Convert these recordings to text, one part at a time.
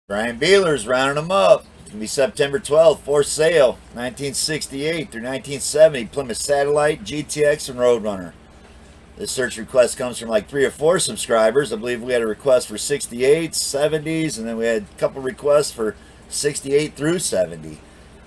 Brian Bealer's rounding them up. It's going to be September 12th for sale. 1968 through 1970 Plymouth Satellite, GTX, and Roadrunner. This search request comes from like 3 or 4 subscribers. I believe we had a request for 68s, 70s, and then we had a couple requests for 68 through 70.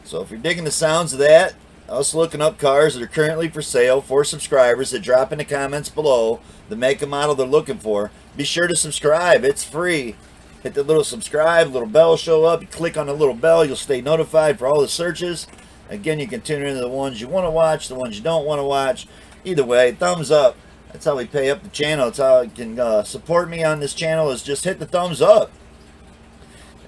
So if you're digging the sounds of that, us looking up cars that are currently for sale for subscribers, that drop in the comments below the make and model they're looking for. Be sure to subscribe. It's free. Hit the little subscribe, little bell show up. You click on the little bell, you'll stay notified for all the searches. Again, you can tune into the ones you want to watch, the ones you don't want to watch. Either way, thumbs up. That's how we pay up the channel. That's how you can support me on this channel, is just hit the thumbs up.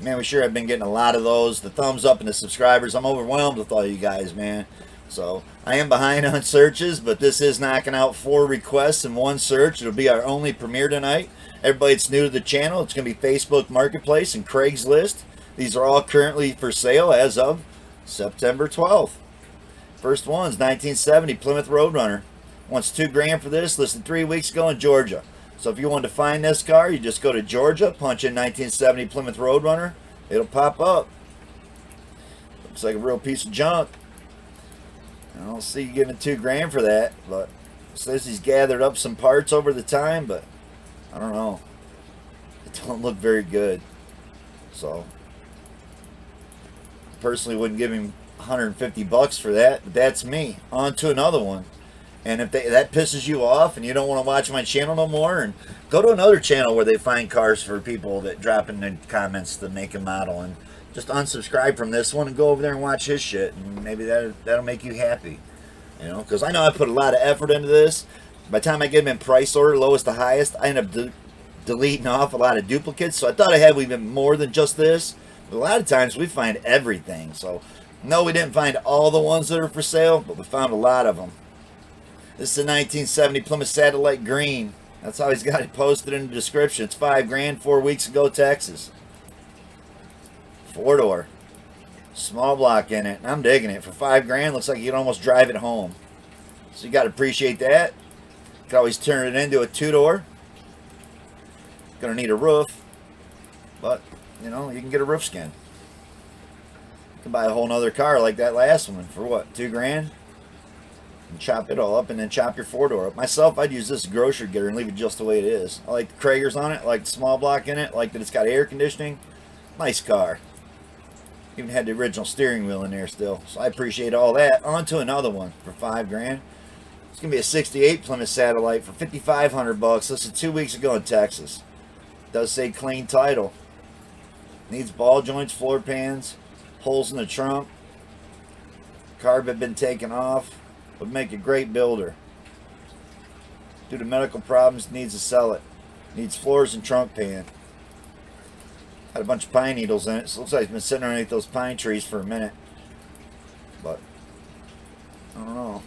Man, we sure have been getting a lot of those. The thumbs up and the subscribers. I'm overwhelmed with all you guys, man. So I am behind on searches, but this is knocking out 4 requests in one search. It'll be our only premiere tonight. Everybody that's new to the channel, it's going to be Facebook Marketplace and Craigslist. These are all currently for sale as of September 12th. First one's 1970 Plymouth Roadrunner. Wants $2 grand for this, listed 3 weeks ago in Georgia. So if you want to find this car, you just go to Georgia, punch in 1970 Plymouth Roadrunner. It'll pop up. Looks like a real piece of junk. I don't see you giving $2 grand for that, but it says he's gathered up some parts over the time, but I don't know. It don't look very good. So personally wouldn't give him 150 bucks for that, but that's me. On to another one. And if that pisses you off and you don't want to watch my channel no more, and go to another channel where they find cars for people that drop in the comments the make and model, and just unsubscribe from this one and go over there and watch his shit, and maybe that'll make you happy. You know, because I know I put a lot of effort into this. By the time I get them in price order, lowest to highest, I end up deleting off a lot of duplicates. So I thought I had even more than just this. But a lot of times we find everything. So no, we didn't find all the ones that are for sale, but we found a lot of them. This is a 1970 Plymouth Satellite Green. That's how he's got it posted in the description. It's $5 grand, 4 weeks ago, Texas. 4-door. Small block in it. I'm digging it. For $5 grand, looks like you can almost drive it home. So you got to appreciate that. You can always turn it into a 2-door. Gonna need a roof. But, you know, you can get a roof skin. You can buy a whole nother car like that last one for what, $2 grand? And chop it all up and then chop your 4-door up. Myself, I'd use this grocery getter and leave it just the way it is. I like the Kragers on it, I like the small block in it, I like that it's got air conditioning. Nice car. Even had the original steering wheel in there still. So I appreciate all that. On to another one for $5 grand. It's gonna be a 68 Plymouth Satellite for 5,500 bucks. This is 2 weeks ago in Texas. Does say clean title. Needs ball joints, floor pans, holes in the trunk. Carb had been taken off. Would make a great builder. Due to medical problems, needs to sell it. Needs floors and trunk pan. Had a bunch of pine needles in it, so it looks like it's been sitting underneath those pine trees for a minute. But I don't know.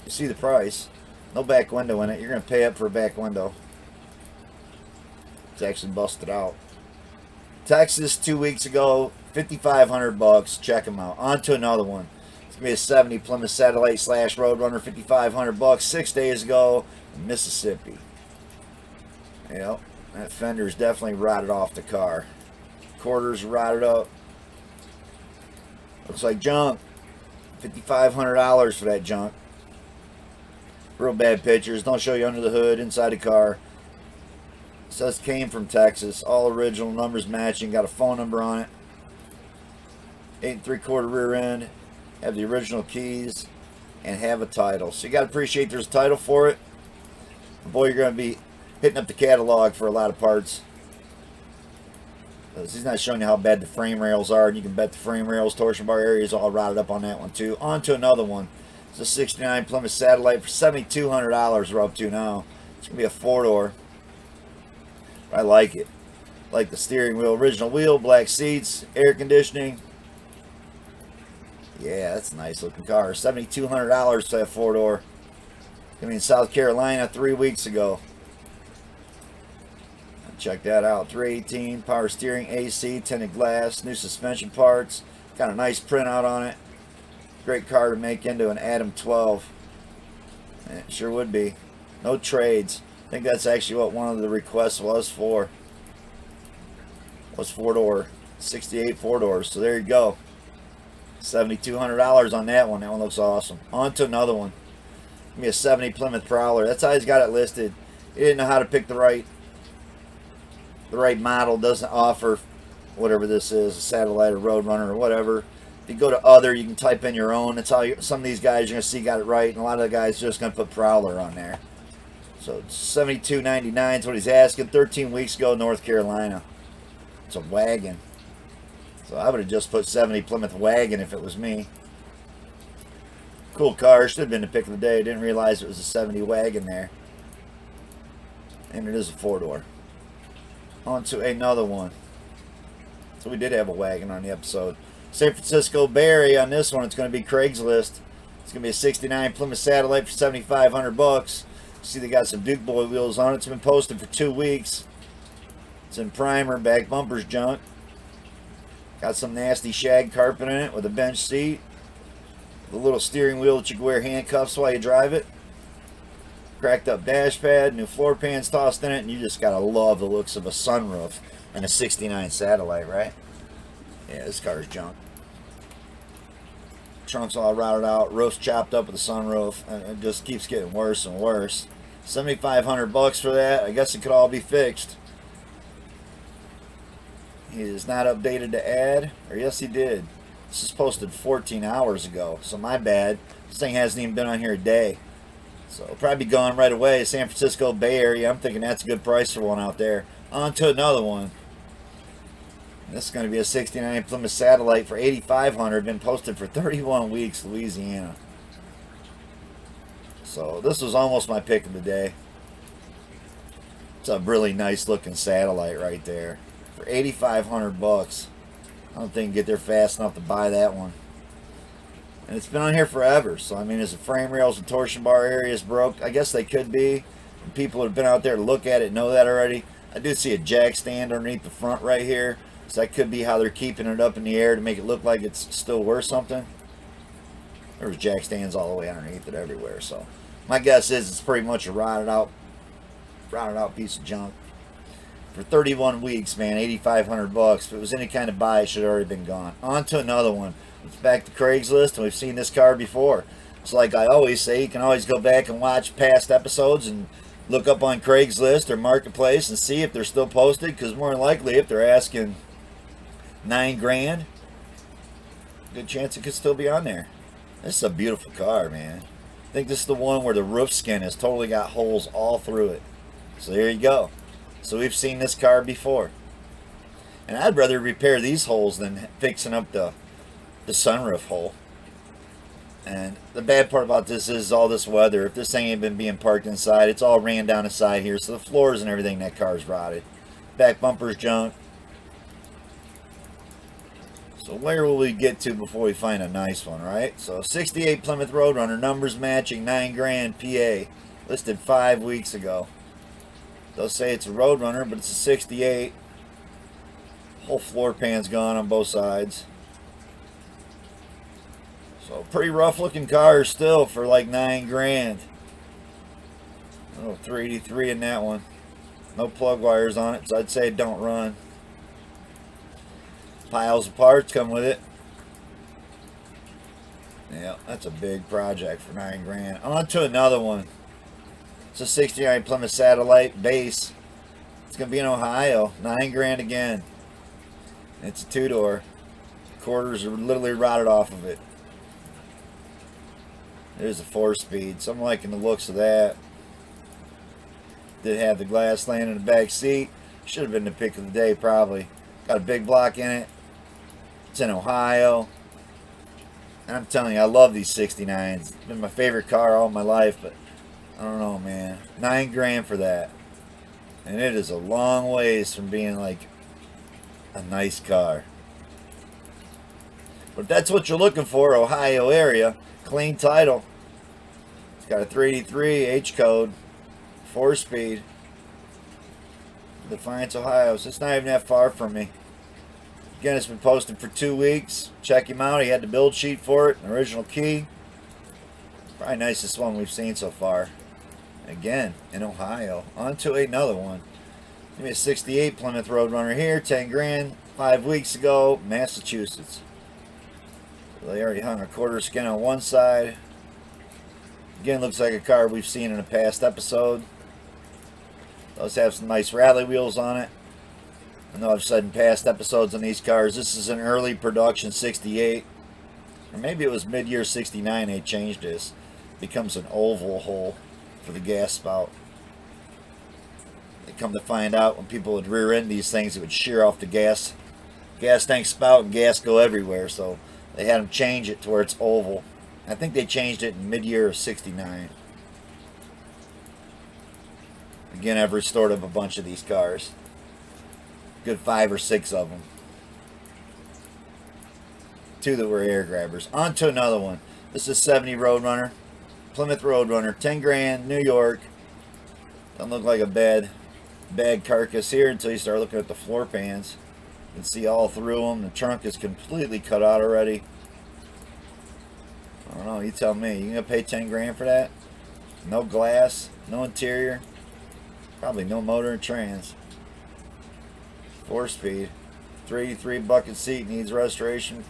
You see the price. No back window in it. You're going to pay up for a back window. It's actually busted out. Texas 2 weeks ago, 5,500 bucks. Check them out. On to another one. It's going to be a 70 Plymouth Satellite / Roadrunner, 5,500 bucks. 6 days ago in Mississippi. Yep, that fender's definitely rotted off the car. Quarters rotted up. Looks like junk. $5,500 for that junk. Real bad pictures. Don't show you under the hood, inside the car. It says came from Texas. All original, numbers matching. Got a phone number on it. 8 3/4 rear end. Have the original keys and have a title. So you got to appreciate there's a title for it. Boy, you're going to be hitting up the catalog for a lot of parts. He's not showing you how bad the frame rails are, and you can bet the frame rails, torsion bar area is all rotted up on that one too. On to another one. It's a 69 Plymouth Satellite for $7,200 we're up to now. It's going to be a 4-door. I like it. Like the steering wheel, original wheel, black seats, air conditioning. Yeah, that's a nice looking car. $7,200 for that 4-door. I mean, South Carolina 3 weeks ago. Check that out. 318, power steering, AC, tinted glass, new suspension parts. Got a nice printout on it. Great car to make into an Adam 12. It sure would be. No trades. I think that's actually what one of the requests was for. Was 4-door. '68 four doors. So there you go. $7,200 on that one. That one looks awesome. On to another one. Give me a '70 Plymouth Prowler. That's how he's got it listed. He didn't know how to pick the right model. Doesn't offer whatever this is, a Satellite or Roadrunner or whatever. If you go to other, you can type in your own. That's how some of these guys you're gonna see got it right, and a lot of the guys just gonna put Prowler on there. So $72.99 is what he's asking. 13 weeks ago, North Carolina. It's a wagon. So I would have just put '70 Plymouth Wagon if it was me. Cool car. Should have been the pick of the day. Didn't realize it was a '70 wagon there. And it is a four-door. On to another one. So we did have a wagon on the episode. San Francisco Bay Area on this one. It's going to be Craigslist. It's going to be a '69 Plymouth Satellite for $7,500. See, they got some Duke Boy wheels on it. It's been posted for 2 weeks. It's in primer. Back bumper's junk. Got some nasty shag carpet in it with a bench seat. The little steering wheel that you can wear handcuffs while you drive it. Cracked up dash pad. New floor pans tossed in it. And you just got to love the looks of a sunroof and a '69 Satellite, right? Yeah, this car's junk. Trunk's all routed out. Roof's chopped up with the sunroof. And it just keeps getting worse and worse. $7,500 for that. I guess it could all be fixed. He is not updated to add. Or yes, he did. This is posted 14 hours ago. So my bad. This thing hasn't even been on here a day. So it'll probably be gone right away. San Francisco Bay Area. I'm thinking that's a good price for one out there. On to another one. This is going to be a '69 Plymouth Satellite for $8,500. Been posted for 31 weeks, Louisiana. So this was almost my pick of the day. It's a really nice looking Satellite right there for $8,500. I don't think you can get there fast enough to buy that one. And it's been on here forever. So I mean, is the frame rails and torsion bar areas broke? I guess they could be. And people that have been out there to look at it know that already. I do see a jack stand underneath the front right here. So that could be how they're keeping it up in the air to make it look like it's still worth something. There's jack stands all the way underneath it everywhere. So my guess is it's pretty much a rotted out piece of junk. For 31 weeks, man, $8,500. If it was any kind of buy, it should have already been gone. On to another one. It's back to Craigslist, and we've seen this car before. It's like I always say, you can always go back and watch past episodes and look up on Craigslist or Marketplace and see if they're still posted, because more than likely, if they're asking $9 grand, good chance it could still be on there. This is a beautiful car, man. I think this is the one where the roof skin has totally got holes all through it. So there you go. So we've seen this car before. And I'd rather repair these holes than fixing up the sunroof hole. And the bad part about this is all this weather. If this thing ain't been being parked inside, it's all ran down the side here. So the floors and everything, that car's rotted. Back bumper's junk. So where will we get to before we find a nice one, right? So '68 Plymouth Roadrunner, numbers matching, $9 grand, PA. Listed 5 weeks ago. They'll say it's a Roadrunner, but it's a '68. Whole floor pan's gone on both sides. So pretty rough looking car still for like $9 grand. Oh, 383 in that one. No plug wires on it, so I'd say don't run. Piles of parts come with it. Yeah, that's a big project for $9 grand. On to another one. It's a '69 Plymouth Satellite base. It's going to be in Ohio. $9 grand again. It's a two-door. Quarters are literally rotted off of it. There's a 4-speed. So I'm liking the looks of that. Did have the glass laying in the back seat. Should have been the pick of the day probably. Got a big block in it. It's in Ohio. And I'm telling you, I love these '69s. It's been my favorite car all my life, but I don't know, man. $9 grand for that. And it is a long ways from being like a nice car. But if that's what you're looking for, Ohio area, clean title. It's got a 383 H code, 4-speed. Defiance, Ohio. So it's not even that far from me. Again, it's been posted for 2 weeks. Check him out. He had the build sheet for it, an original key. Probably nicest one we've seen so far. Again, in Ohio. On to another one. Give me a '68 Plymouth Roadrunner here, $10 grand. 5 weeks ago, Massachusetts. So they already hung a quarter skin on one side. Again, looks like a car we've seen in a past episode. Does have some nice rally wheels on it. I know I've said in past episodes on these cars, this is an early production 68. Or maybe it was mid-year 69 they changed this. It becomes an oval hole for the gas spout. They come to find out when people would rear end these things, it would shear off the gas tank spout and gas go everywhere. So they had them change it to where it's oval. I think they changed it in mid-year of 69. Again, I've restored up a bunch of these cars. Good 5 or 6 of them. 2 that were air grabbers. On to another one. This is 70 Roadrunner. Plymouth Roadrunner. 10 grand, New York. Doesn't look like a bad carcass here until you start looking at the floor pans. You can see all through them. The trunk is completely cut out already. I don't know, you tell me. You gonna pay 10 grand for that? No glass, no interior, probably no motor and trans. 4-speed, 3 bucket seat, needs restoration.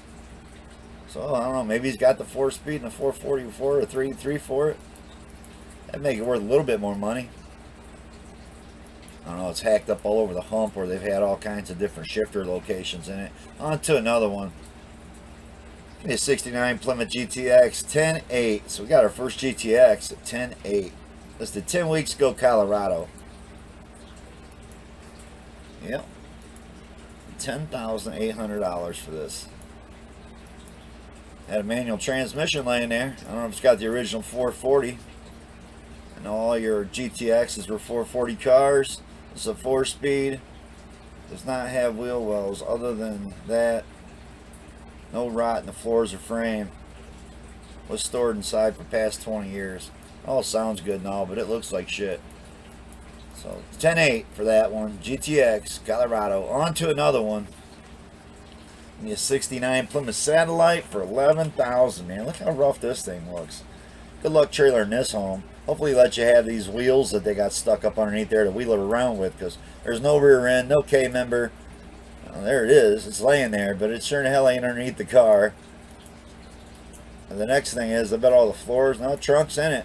So I don't know, maybe he's got the 4-speed and the 440 for it, or 3 for it. That'd make it worth a little bit more money. I don't know, it's hacked up all over the hump, or they've had all kinds of different shifter locations in it. On to another one. A 69 Plymouth GTX 10.8. So we got our first GTX at 10.8. Listed 10 weeks ago, Colorado. Yep. $10,800 for this. Had a manual transmission laying there. I don't know if it's got the original 440. I know all your GTXs were 440 cars. It's a 4-speed. Does not have wheel wells. Other than that, no rot in the floors or frame. Was stored inside for past 20 years. All sounds good and all, but it looks like shit. So 10.8 for that one. GTX, Colorado. On to another one. The 69 Plymouth Satellite for $11,000, man. Look how rough this thing looks. Good luck trailering this home. Hopefully let you have these wheels that they got stuck up underneath there to wheel it around with, because there's no rear end, no K-member. There it is. It's laying there, but it sure in hell ain't underneath the car. And the next thing is, I bet all the floors, no trunk's in it.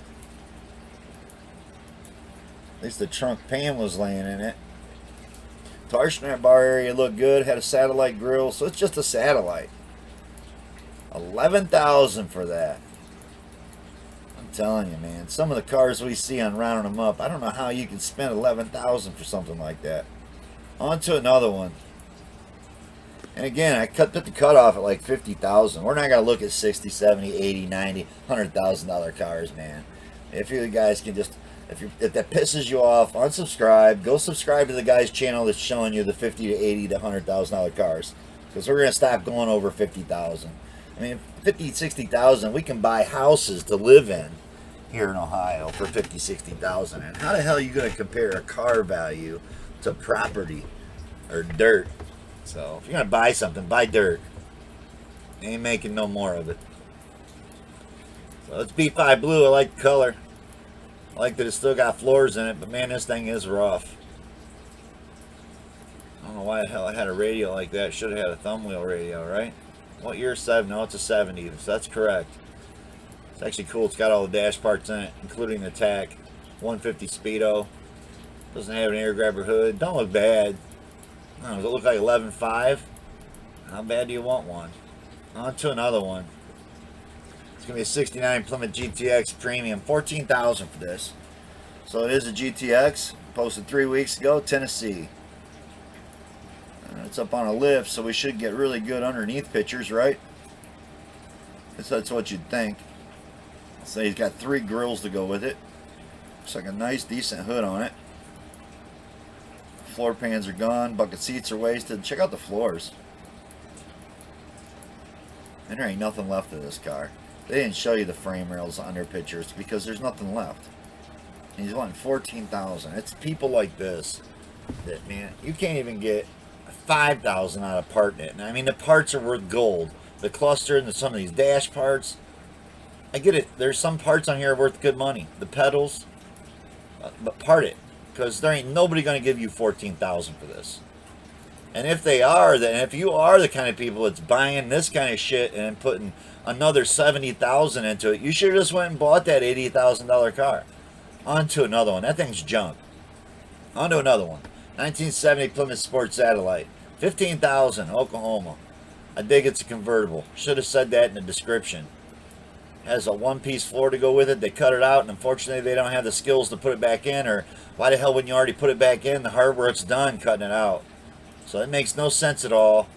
At least the trunk pan was laying in it. Torsioner bar area looked good. Had a satellite grill, so it's just a satellite. $11,000 for that. I'm telling you, man. Some of the cars we see on rounding them up, I don't know how you can spend $11,000 for something like that. On to another one. And again, I put the cutoff at like $50,000. We're not going to look at 60, 70, 80, 90, $100,000 cars, man. If you guys can just, if that pisses you off, unsubscribe. Go subscribe to the guy's channel that's showing you the 50 to 80 to $100,000 cars. Because we're going to stop going over 50,000. I mean, 50, 60,000, we can buy houses to live in here in Ohio for 50, 60,000. And how the hell are you going to compare a car value to property or dirt? So if you're going to buy something, buy dirt. Ain't making no more of it. So it's B5 blue. I like the color. I like that it's still got floors in it, but man, this thing is rough. I don't know why the hell I had a radio like that. Should have had a thumb wheel radio, right? What year is 7? No, it's a 70, so that's correct. It's actually cool. It's got all the dash parts in it, including the tack. 150 Speedo. Doesn't have an air grabber hood. Don't look bad. I don't know, does it look like 11.5? How bad do you want one? On to another one. It's going to be a 69 Plymouth GTX Premium. $14,000 for this. So it is a GTX. Posted 3 weeks ago, Tennessee. It's up on a lift, so we should get really good underneath pictures, right? That's what you'd think. So he's got 3 grills to go with it. Looks like a nice, decent hood on it. Floor pans are gone. Bucket seats are wasted. Check out the floors. And there ain't nothing left of this car. They didn't show you the frame rails on their pictures because there's nothing left. And he's wanting $14,000. It's people like this that, man, you can't even get $5,000 out of part in it. And I mean, the parts are worth gold. The cluster and some of these dash parts, I get it. There's some parts on here worth good money. The pedals, but part it, because there ain't nobody going to give you $14,000 for this. And if they are, then if you are the kind of people that's buying this kind of shit and putting another 70,000 into it, you should have just went and bought that $80,000 car. On to another one. That thing's junk. On to another one. 1970 Plymouth Sport Satellite. 15,000, Oklahoma. I dig it's a convertible. Should have said that in the description. Has a one-piece floor to go with it. They cut it out, and unfortunately they don't have the skills to put it back in, or why the hell wouldn't you already put it back in? The hard work's done cutting it out. So it makes no sense at all.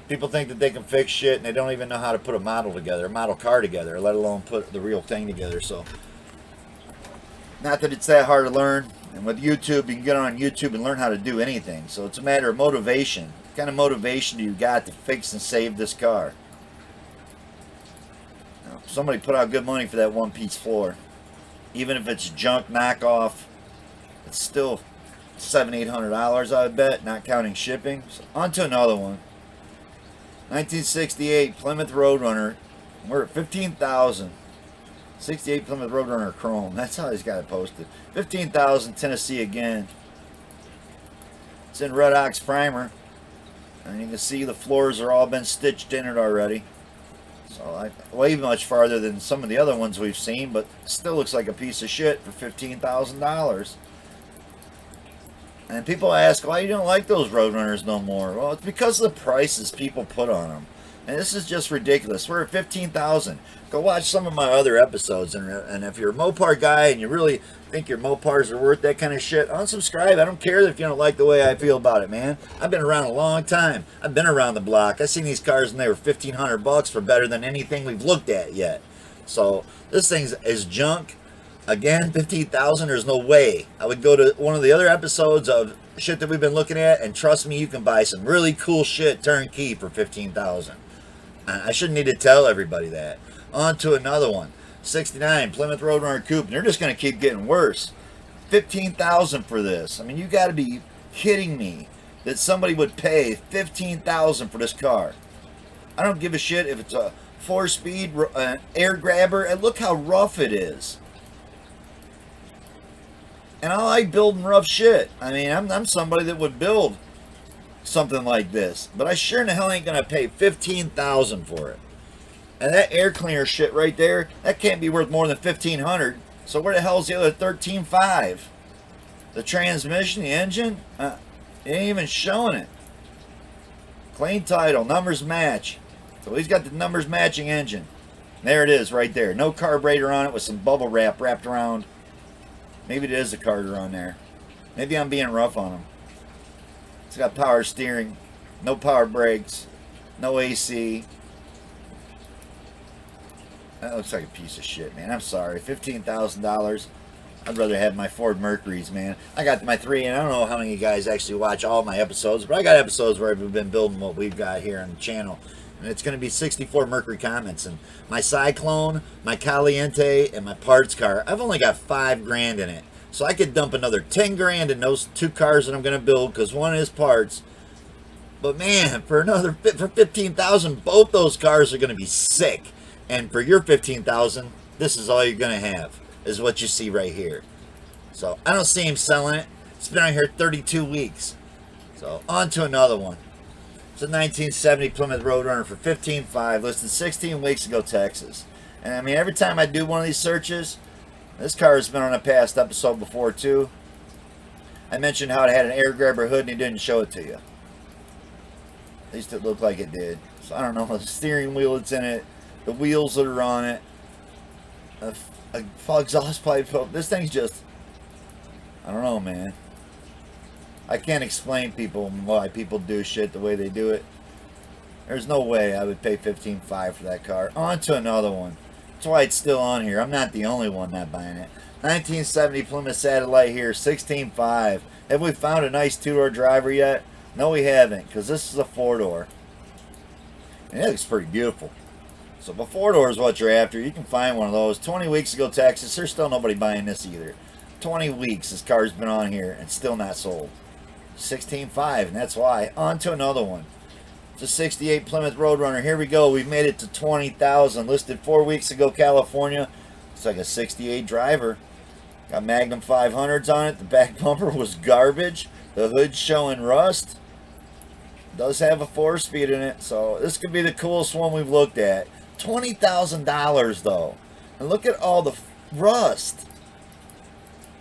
People think that they can fix shit, and they don't even know how to put a model together, a model car together, let alone put the real thing together. So, not that it's that hard to learn. And with YouTube, you can get on YouTube and learn how to do anything. So it's a matter of motivation. What kind of motivation do you got to fix and save this car? Now, somebody put out good money for that one-piece floor. Even if it's junk knockoff, it's still $700-800, I would bet, not counting shipping. So on to another one. 1968 Plymouth Roadrunner. We're at 15,000. 68 Plymouth Roadrunner Chrome. That's how he's got it posted. 15,000 Tennessee again. It's in Red Ox primer. And you can see the floors are all been stitched in it already. So way much farther than some of the other ones we've seen, but still looks like a piece of shit for $15,000. And people ask, why you don't like those Roadrunners no more? Well, it's because of the prices people put on them. And this is just ridiculous. We're at $15,000. Go watch some of my other episodes. And if you're a Mopar guy and you really think your Mopars are worth that kind of shit, unsubscribe. I don't care if you don't like the way I feel about it, man. I've been around a long time. I've been around the block. I've seen these cars and they were $1,500 for better than anything we've looked at yet. So this thing is junk. Again, 15,000. There's no way. I would go to one of the other episodes of shit that we've been looking at, and trust me, you can buy some really cool shit turnkey for 15,000. I shouldn't need to tell everybody that. On to another one. 69 Plymouth Roadrunner Coupe. And they're just going to keep getting worse. 15,000 for this. I mean, you got to be kidding me that somebody would pay 15,000 for this car. I don't give a shit if it's a 4-speed air grabber, and look how rough it is. And I like building rough shit. I mean, I'm somebody that would build something like this, but I sure in the hell ain't gonna pay 15,000 for it. And that air cleaner shit right there, that can't be worth more than 1,500. So where the hell's the other 13.5? The transmission, the engine, it ain't even showing it. Clean title, numbers match. So he's got the numbers matching engine. There it is right there. No carburetor on it with some bubble wrap wrapped around. Maybe it is a carburetor on there. Maybe I'm being rough on him. It's got power steering, no power brakes, no AC. That looks like a piece of shit, man. I'm sorry. $15,000. I'd rather have my Ford Mercuries, man. I got my 3, and I don't know how many of you guys actually watch all my episodes, but I got episodes where I've been building what we've got here on the channel. And it's going to be 64 Mercury comments. And my Cyclone, my Caliente, and my parts car, I've only got $5,000 in it. So I could dump another $10,000 in those 2 cars that I'm going to build, because one is parts. But man, for 15,000, both those cars are going to be sick. And for your 15,000, this is all you're going to have, is what you see right here. So I don't see him selling it. It's been on here 32 weeks. So on to another one. It's a 1970 Plymouth Roadrunner for $15,500, listed 16 weeks ago, Texas. And I mean, every time I do one of these searches, this car has been on a past episode before too. I mentioned how it had an air grabber hood and he didn't show it to you. At least it looked like it did. So I don't know, the steering wheel that's in it, the wheels that are on it, a exhaust pipe. This thing's just, I don't know, man. I can't explain people why people do shit the way they do it. There's no way I would pay $15,500 for that car. On to another one. That's why it's still on here. I'm not the only one not buying it. 1970 Plymouth Satellite here, $16,500. Have we found a nice 2-door driver yet? No, we haven't, because this is a 4-door. And it looks pretty beautiful. So if a 4-door is what you're after, you can find one of those. 20 weeks ago, Texas, there's still nobody buying this either. 20 weeks this car's been on here and still not sold. $16,500, and that's why. On to another one. It's a 68 Plymouth Roadrunner. Here we go. We've made it to 20,000. Listed 4 weeks ago, California. It's like a 68 driver. Got Magnum 500s on it. The back bumper was garbage. The hood's showing rust. Does have a 4-speed in it, so this could be the coolest one we've looked at. $20,000 though, and look at all the rust.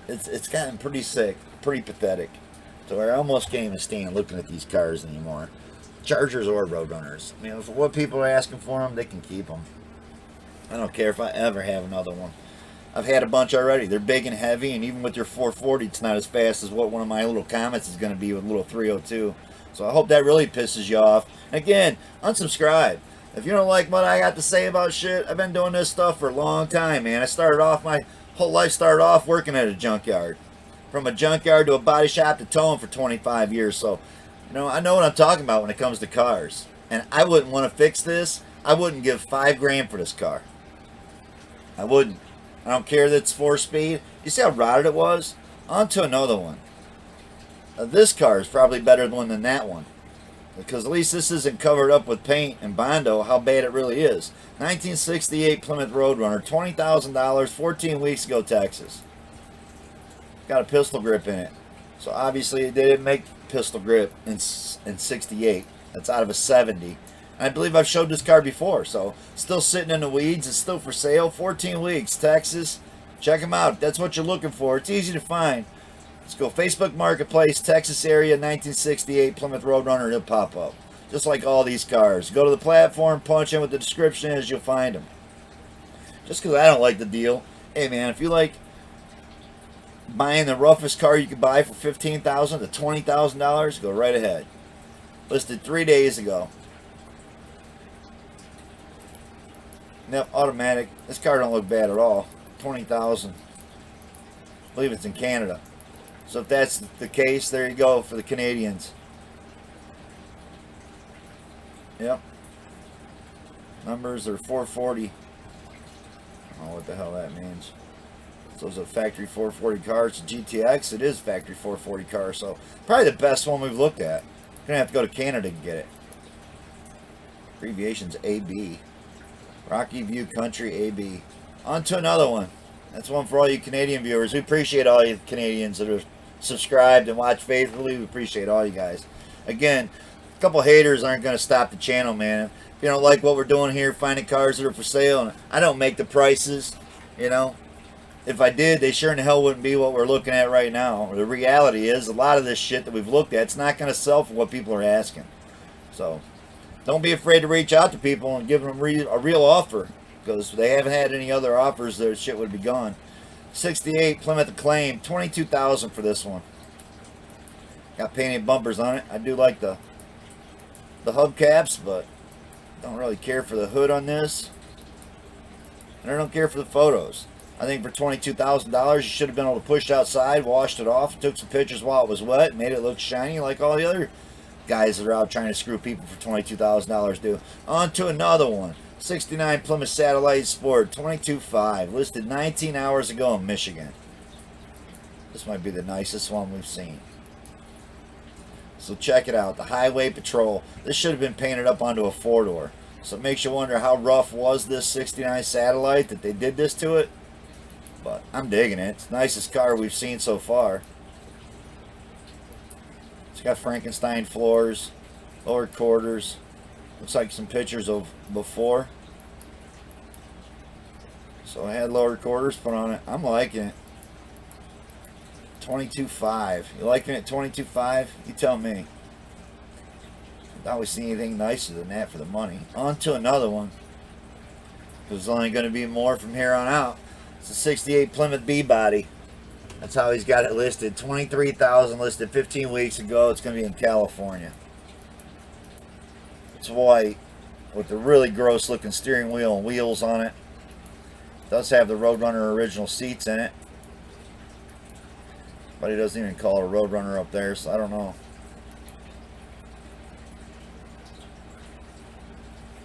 It's gotten pretty sick, pretty pathetic, to where I almost can't even stand looking at these cars anymore. Chargers or Roadrunners. I mean, for what people are asking for them, they can keep them. I don't care if I ever have another one. I've had a bunch already. They're big and heavy, and even with their 440, it's not as fast as what one of my little Comets is going to be with little 302. So I hope that really pisses you off. Again, unsubscribe. If you don't like what I got to say about shit, I've been doing this stuff for a long time, man. I started off, my whole life started off working at a junkyard. From a junkyard to a body shop to towing for 25 years. So, you know, I know what I'm talking about when it comes to cars. And I wouldn't want to fix this. I wouldn't give $5,000 for this car. I wouldn't. I don't care that it's 4-speed. You see how rotted it was? On to another one. This car is probably better than that one. Because at least this isn't covered up with paint and Bondo, how bad it really is. 1968 Plymouth Roadrunner, $20,000, 14 weeks ago, Texas. Got a pistol grip in it. So obviously they didn't make pistol grip in 68. That's out of a 70. I believe I've showed this car before, so still sitting in the weeds. It's still for sale. 14 weeks, Texas. Check them out. That's what you're looking for. It's easy to find. Let's go Facebook Marketplace, Texas area, 1968 Plymouth Roadrunner. It'll pop up. Just like all these cars. Go to the platform, punch in what the description is, you'll find them. Just because I don't like the deal. Hey, man, if you like buying the roughest car you could buy for $15,000 to $20,000, go right ahead. Listed 3 days ago. Yep, automatic. This car don't look bad at all. 20,000. I believe it's in Canada. So if that's the case, there you go for the Canadians. Yep. Numbers are 440. I don't know what the hell that means. So it's a factory 440 car. It's a GTX. It is a factory 440 car. So probably the best one we've looked at. Gonna have to go to Canada to get it. Abbreviation's AB. Rocky View Country AB. On to another one. That's one for all you Canadian viewers. We appreciate all you Canadians that are subscribed and watch faithfully. We appreciate all you guys. Again, a couple haters aren't going to stop the channel, man. If you don't like what we're doing here, finding cars that are for sale, and I don't make the prices, you know. If I did, they sure in the hell wouldn't be what we're looking at right now. The reality is, a lot of this shit that we've looked at, it's not going to sell for what people are asking. So don't be afraid to reach out to people and give them a real offer, because they haven't had any other offers. Their shit would be gone. 68 Plymouth Acclaim, $22,000 for this one. Got painted bumpers on it. I do like the hubcaps, but don't really care for the hood on this. And I don't care for the photos. I think for $22,000, you should have been able to push it outside, washed it off, took some pictures while it was wet, made it look shiny like all the other guys that are out trying to screw people for $22,000 do. On to another one. 69 Plymouth Satellite Sport, $22,500. Listed 19 hours ago in Michigan. This might be the nicest one we've seen. So check it out. The Highway Patrol. This should have been painted up onto a 4-door. So it makes you wonder how rough was this 69 Satellite that they did this to it. But I'm digging it. It's the nicest car we've seen so far. It's got Frankenstein floors, lower quarters. Looks like some pictures of before. So I had lower quarters put on it. I'm liking it. $22,500. You liking it $22,500? You tell me. I've always seen anything nicer than that for the money. On to another one. There's only going to be more from here on out. It's a 68 Plymouth Bee Body. That's how he's got it listed. $23,000 listed 15 weeks ago. It's going to be in California. It's white with the really gross looking steering wheel and wheels on it. Does have the Roadrunner original seats in it. But he doesn't even call it a Roadrunner up there, so I don't know.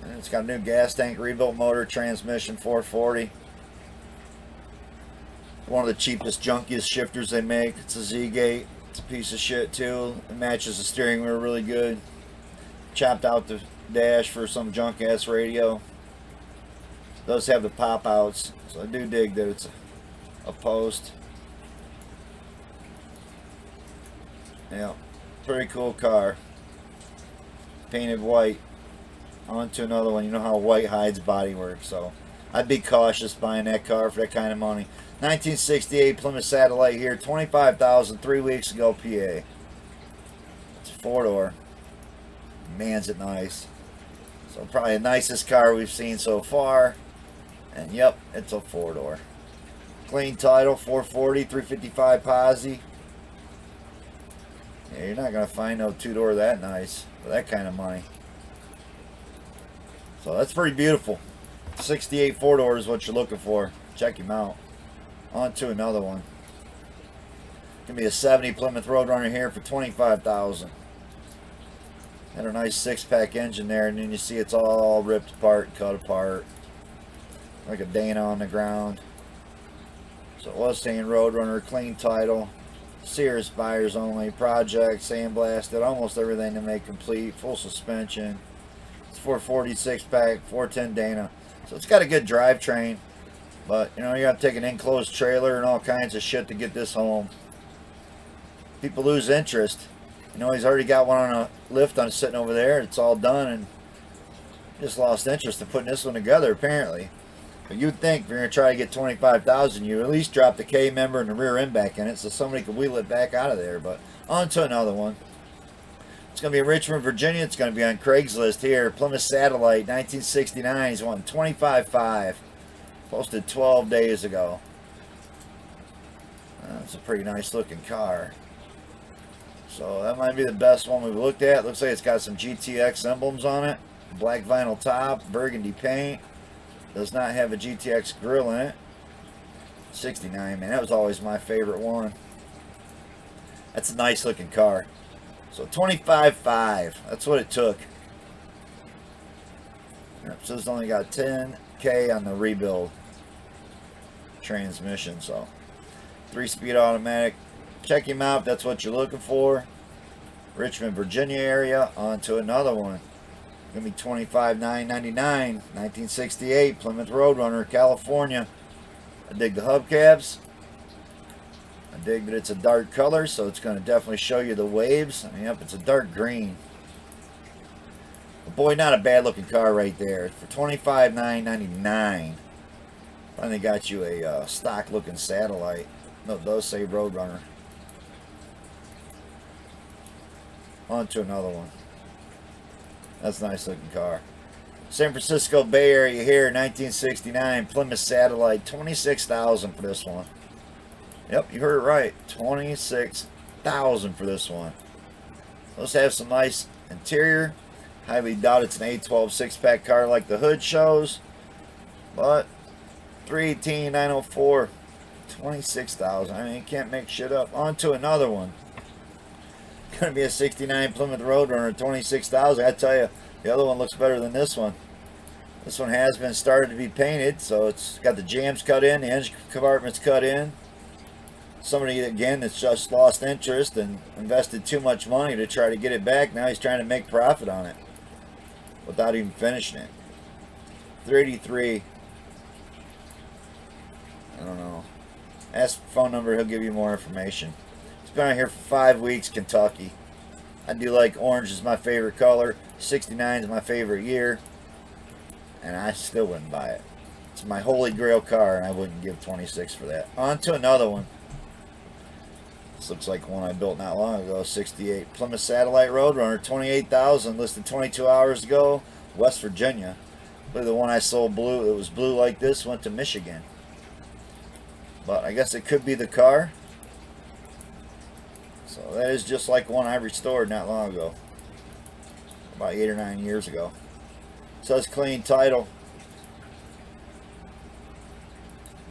And it's got a new gas tank, rebuilt motor, transmission, 440. One of the cheapest, junkiest shifters they make. It's a Z-gate. It's a piece of shit too. It matches the steering wheel really good. Chopped out the dash for some junk ass radio. It does have the pop outs, so I do dig that it's a post. Yeah, pretty cool car. painted white. On to another one. You know how white hides bodywork, so I'd be cautious buying that car for that kind of money. 1968 Plymouth Satellite here, 25,000 3 weeks ago, PA. It's a 4-door. Man's it nice. So probably the nicest car we've seen so far. And yep, it's a 4-door. Clean title, 440, 355 posi. Yeah, you're not going to find no 2-door that nice for that kind of money. So that's pretty beautiful. 68 4-door is what you're looking for. Check him out. On to another one. Gonna be a 70 Plymouth Roadrunner here for 25,000. Had a nice 6-pack engine there, and then you see it's all ripped apart, cut apart, like a Dana on the ground. So it was saying Roadrunner, clean title, Sears buyers only, project, sandblasted, almost everything to make complete, full suspension. 446 pack, 410 Dana. So it's got a good drivetrain, but you know, you got to take an enclosed trailer and all kinds of shit to get this home. People lose interest. You know, he's already got one on a lift on sitting over there. It's all done, and just lost interest in putting this one together apparently. But you'd think if you're gonna try to get 25,000, you at least drop the K member and the rear end back in it so somebody could wheel it back out of there. But on to another one. It's going to be in Richmond, Virginia. It's going to be on Craigslist here. Plymouth Satellite, 1969. He's wanting $25,500. Posted 12 days ago. That's a pretty nice looking car. So that might be the best one we've looked at. Looks like it's got some GTX emblems on it. Black vinyl top, burgundy paint. Does not have a GTX grill in it. 69, man. That was always my favorite one. That's a nice looking car. So 25,500, that's what it took. Yep, so it's only got 10K on the rebuild transmission. So 3-speed automatic. Check him out if that's what you're looking for. Richmond, Virginia area. On to another one. Gonna be $25,999. 1968 Plymouth Roadrunner, California. I dig the hubcaps. I dig that it's a dark color, so it's going to definitely show you the waves. I mean, yep, it's a dark green. But boy, not a bad looking car right there. For $25,999. Finally got you a stock looking Satellite. No, it does say Roadrunner. On to another one. That's a nice looking car. San Francisco Bay Area here, 1969 Plymouth Satellite. $26,000 for this one. Yep, you heard it right. $26,000 for this one. Let's have some nice interior. Highly doubt it's an A12 6-pack car like the hood shows. But $318,904. $26,000. I mean, you can't make shit up. On to another one. Gonna be a 69 Plymouth Roadrunner, $26,000. I tell you, the other one looks better than this one. This one has been started to be painted, so it's got the jams cut in, the engine compartments cut in. Somebody, again, that's just lost interest and invested too much money to try to get it back. Now he's trying to make profit on it without even finishing it. 383. I don't know. Ask the phone number, he'll give you more information. It's been out here for 5 weeks, Kentucky. I do like orange is my favorite color. 69 is my favorite year. And I still wouldn't buy it. It's my holy grail car, and I wouldn't give 26 for that. On to another one. This looks like one I built not long ago, 68 Plymouth Satellite Roadrunner, 28,000, listed 22 hours ago, West Virginia. I believe the one I sold blue, it was blue like this, went to Michigan. But I guess it could be the car. So that is just like one I restored not long ago, about 8 or 9 years ago. So it's clean title.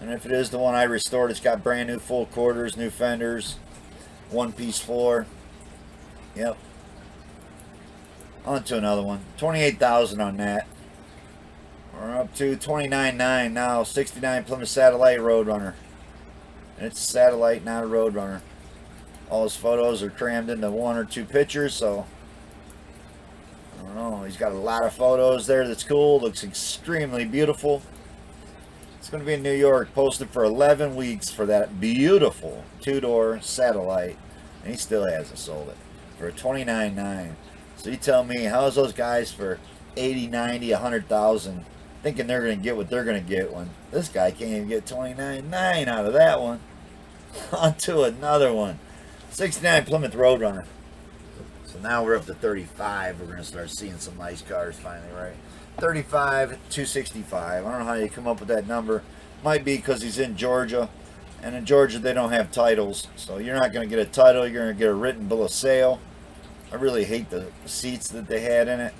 And if it is the one I restored, it's got brand new full quarters, new fenders, one-piece floor. Yep. On to another one. 28,000 on that. We're up to 29,900 now. 69 Plymouth Satellite Roadrunner. And it's a Satellite, not a Roadrunner. All his photos are crammed into 1 or 2 pictures, so I don't know. He's got a lot of photos there. That's cool. Looks extremely beautiful. It's going to be in New York, posted for 11 weeks for that beautiful 2-door Satellite, and he still hasn't sold it for $29,900. So you tell me, how's those guys for 80, 90, 100,000 thinking they're going to get what they're going to get when this guy can't even get 29.9 out of that one? On to another one. 69 Plymouth Roadrunner. So now we're up to 35. We're going to start seeing some nice cars finally, right? 35, 265. I don't know how you come up with that number. Might be because he's in Georgia. And in Georgia, they don't have titles. So you're not going to get a title. You're going to get a written bill of sale. I really hate the seats that they had in it.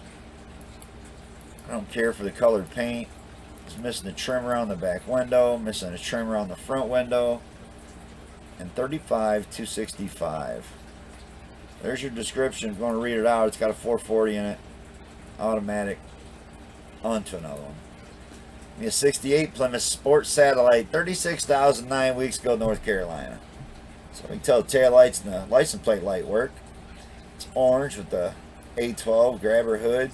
I don't care for the colored paint. It's missing the trim around the back window. Missing a trim around the front window. And 35, 265. There's your description. If you want to read it out, it's got a 440 in it. Automatic. On to another one. A 68 Plymouth Sport Satellite, 36,009 weeks ago, North Carolina. So we can tell the tail lights and the license plate light work. It's orange with the A12 grabber hood.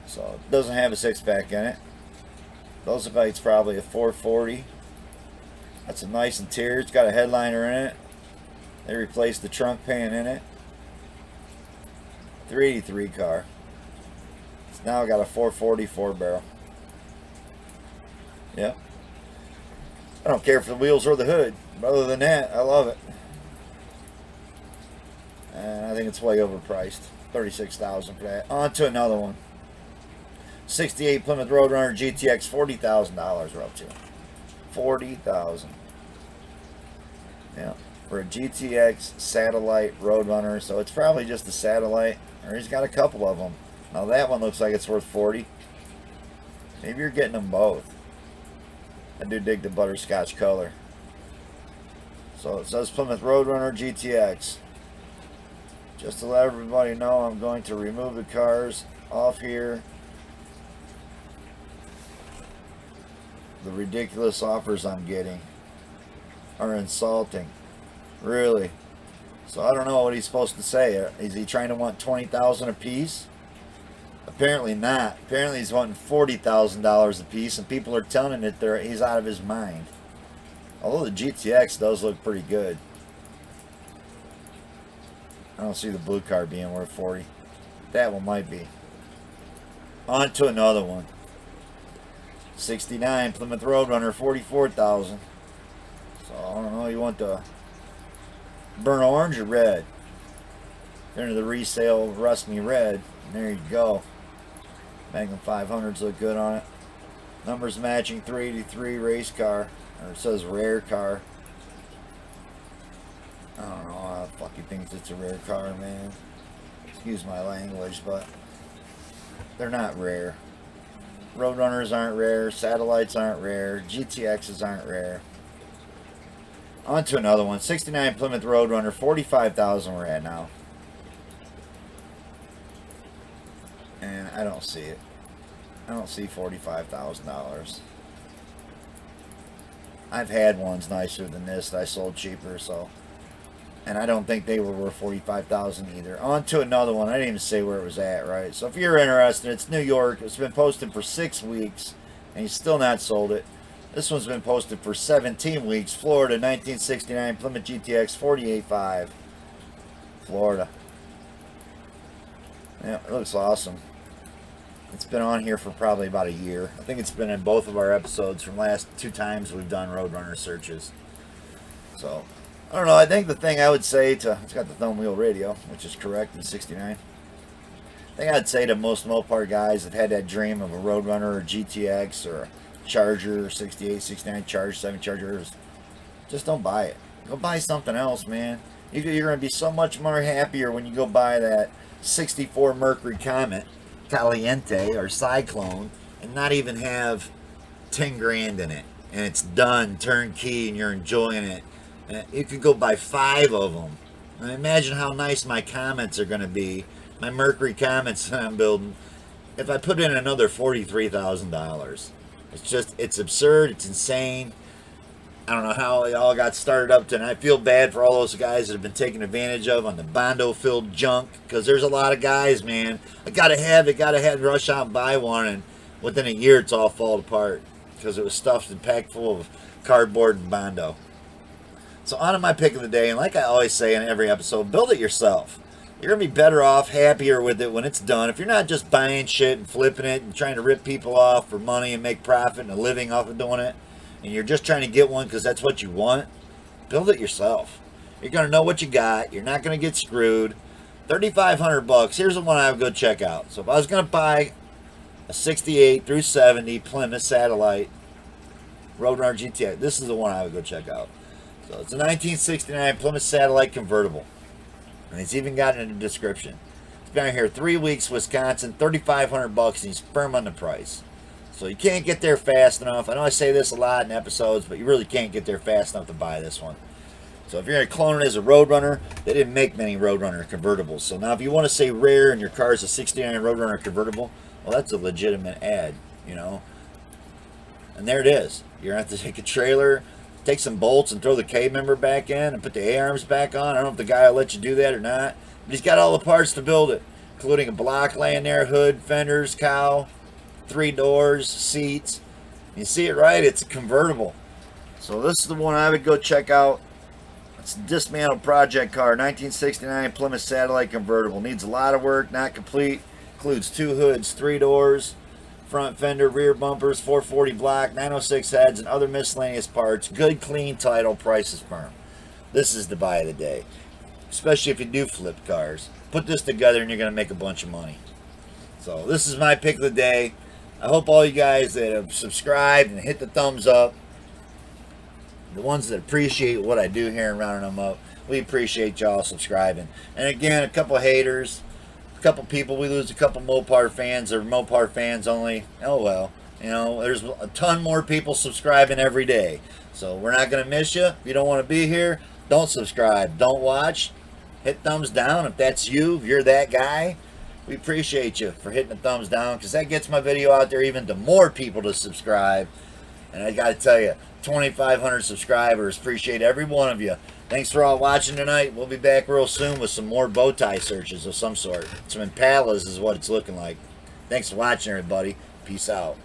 So it doesn't have a 6-pack in it. Those look like it's probably a 440. That's a nice interior. It's got a headliner in it. They replaced the trunk pan in it. 383 car. It's now got a 440 4-barrel. Yep. I don't care for the wheels or the hood. But other than that, I love it. And I think it's way overpriced. $36,000 for that. On to another one. 68 Plymouth Roadrunner GTX, $40,000 we're up to. $40,000. Yeah. For a GTX Satellite Roadrunner. So it's probably just a Satellite. Or he's got a couple of them. Now that one looks like it's worth 40. Maybe you're getting them both. I do dig the butterscotch color. So it says Plymouth Roadrunner GTX. Just to let everybody know, I'm going to remove the cars off here. The ridiculous offers I'm getting are insulting. Really. So I don't know what he's supposed to say. Is he trying to want $20,000 a piece? Apparently not. Apparently he's wanting $40,000 a piece, and people are telling it he's out of his mind. Although the GTX does look pretty good. I don't see the blue car being worth 40. That one might be. On to another one. 69 Plymouth Roadrunner, $44,000. So I don't know. You want the burnt orange or red? Into the resale rust me red. And there you go. Magnum 500s look good on it. Numbers matching 383 race car. Or it says rare car. I don't know how the fuck he thinks it's a rare car, man. Excuse my language, but they're not rare. Roadrunners aren't rare. Satellites aren't rare. GTXs aren't rare. On to another one. 69 Plymouth Roadrunner, $45,000 we're at now. And I don't see it. I don't see $45,000. I've had ones nicer than this that I sold cheaper, so. And I don't think they were worth $45,000 either. On to another one. I didn't even say where it was at, right? So if you're interested, it's New York. It's been posted for 6 weeks, and he's still not sold it. This one's been posted for 17 weeks. Florida, 1969 Plymouth GTX, $48,500. Florida. Yeah, it looks awesome. It's been on here for probably about a year. I think it's been in both of our episodes from last 2 times we've done Roadrunner searches. So, I don't know. I think the thing I would say to... It's got the thumb wheel radio, which is correct in 69. The thing I'd say to most Mopar guys that had that dream of a Roadrunner or GTX or a Charger, 68, 69 Charger, 7 Chargers, just don't buy it. Go buy something else, man. You're going to be so much more happier when you go buy that 64 Mercury Comet Caliente or Cyclone and not even have 10 grand in it, and it's done turnkey and you're enjoying it. And you could go buy 5 of them. And imagine how nice my Comets are going to be, my Mercury Comets that I'm building, if I put in another $43,000. It's absurd. It's insane. I don't know how it all got started up to, and I feel bad for all those guys that have been taken advantage of on the Bondo-filled junk, because there's a lot of guys, man. I gotta have, rush out and buy one, and within a year it's all falling apart, because it was stuffed and packed full of cardboard and Bondo. So on to my pick of the day, and like I always say in every episode, build it yourself. You're going to be better off, happier with it when it's done. If you're not just buying shit and flipping it and trying to rip people off for money and make profit and a living off of doing it, and you're just trying to get one because that's what you want, build it yourself. You're going to know what you got. You're not going to get screwed. $3,500. Here's the one I would go check out. So if I was going to buy a 68 through 70 Plymouth Satellite Roadrunner GTX, this is the one I would go check out. So it's a 1969 Plymouth Satellite convertible. And it's even got in the description. It's been here 3 weeks, Wisconsin, $3,500, and he's firm on the price. So you can't get there fast enough. I know I say this a lot in episodes, but you really can't get there fast enough to buy this one. So if you're going to clone it as a Roadrunner, they didn't make many Roadrunner convertibles. So now if you want to say rare and your car is a 69 Roadrunner convertible, well, that's a legitimate ad, you know. And there it is. You're going to have to take a trailer, take some bolts and throw the K member back in and put the A-arms back on. I don't know if the guy will let you do that or not. But he's got all the parts to build it, including a block laying there, hood, fenders, cowl, 3 doors, seats. You see it right? It's a convertible. So this is the one I would go check out. It's a dismantled project car, 1969 Plymouth Satellite convertible. Needs a lot of work, not complete. Includes 2 hoods, 3 doors, front fender, rear bumpers, 440 block, 906 heads, and other miscellaneous parts. Good, clean title, price is firm. This is the buy of the day, especially if you do flip cars. Put this together and you're going to make a bunch of money. So this is my pick of the day. I hope all you guys that have subscribed and hit the thumbs up, the ones that appreciate what I do here and rounding them up, we appreciate y'all subscribing. And again, a couple haters, a couple people, we lose a couple Mopar fans or Mopar fans only. Oh well, you know, there's a ton more people subscribing every day. So we're not going to miss you. If you don't want to be here, don't subscribe, don't watch. Hit thumbs down if that's you, if you're that guy. We appreciate you for hitting the thumbs down because that gets my video out there even to more people to subscribe. And I got to tell you, 2,500 subscribers. Appreciate every one of you. Thanks for all watching tonight. We'll be back real soon with some more bow tie searches of some sort. Some Impalas is what it's looking like. Thanks for watching, everybody. Peace out.